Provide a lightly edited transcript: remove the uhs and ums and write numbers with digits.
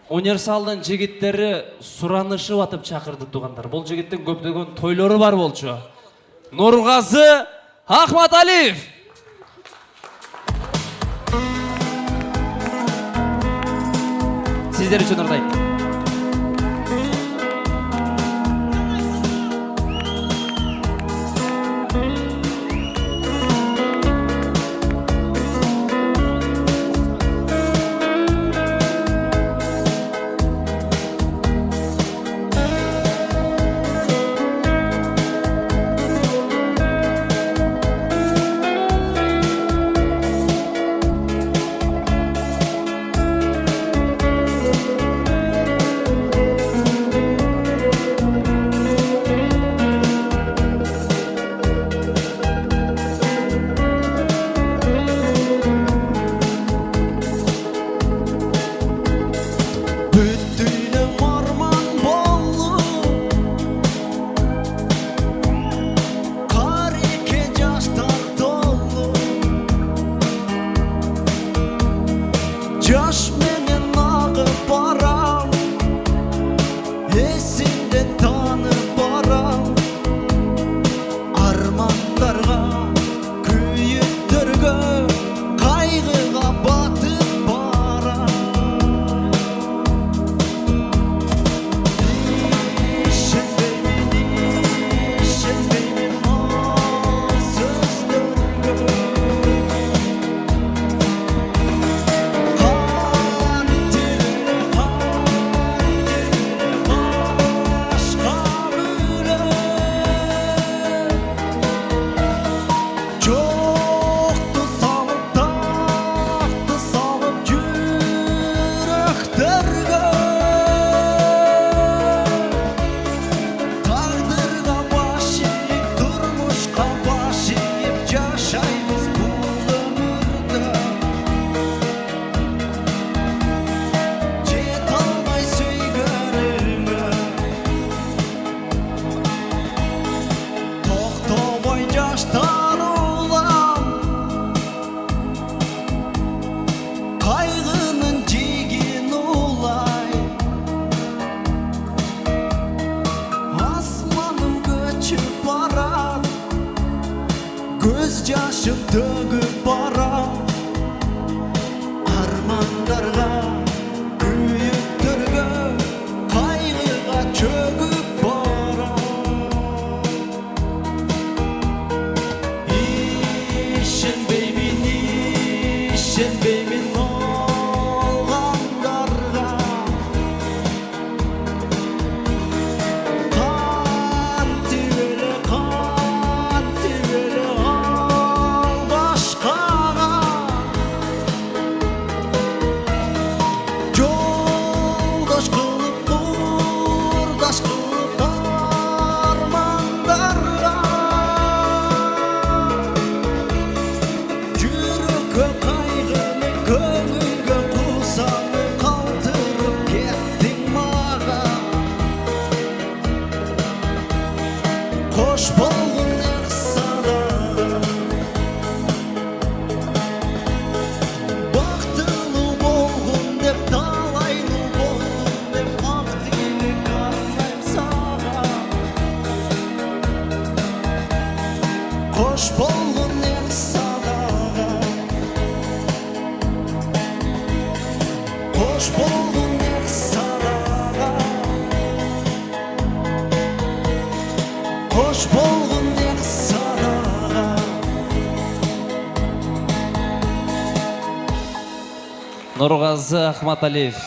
универсалдын жигиттери суранышып атып чакырды тугандар. Бул жигиттин көптөгөн тойлору бар болчу. Нургазы Акматалиев. Сиздер үчүн ырдайт. Жаш менен агып барам, эсимден танып барам. Армандарга, күйүктөргө, кайгыга батып барам. Ишенбеймин ал сөздөргө. Кайгынын жигин улай, асманым көчүп барат, көз жашым төгүп барам. Армандарга, күйүктөргө, кайгыга чөгүп барам. Ишенбеймин алгандарга. Кантип эле ал башкага. Жолдош кылып, курдаш кылып армандарга. Жүрөккө кайгыны, көңүлгө кусаны калтырып кеттиң мага. Кош болгон ASAD-га. Бактылуу болгон деп, талайлуу болгон деп, ак тилек арнайм сага. Кош болгон ASAD-га. Кош болгон ASAD-га. Кош болгон ASAD-га. Нургазы Акматалиев.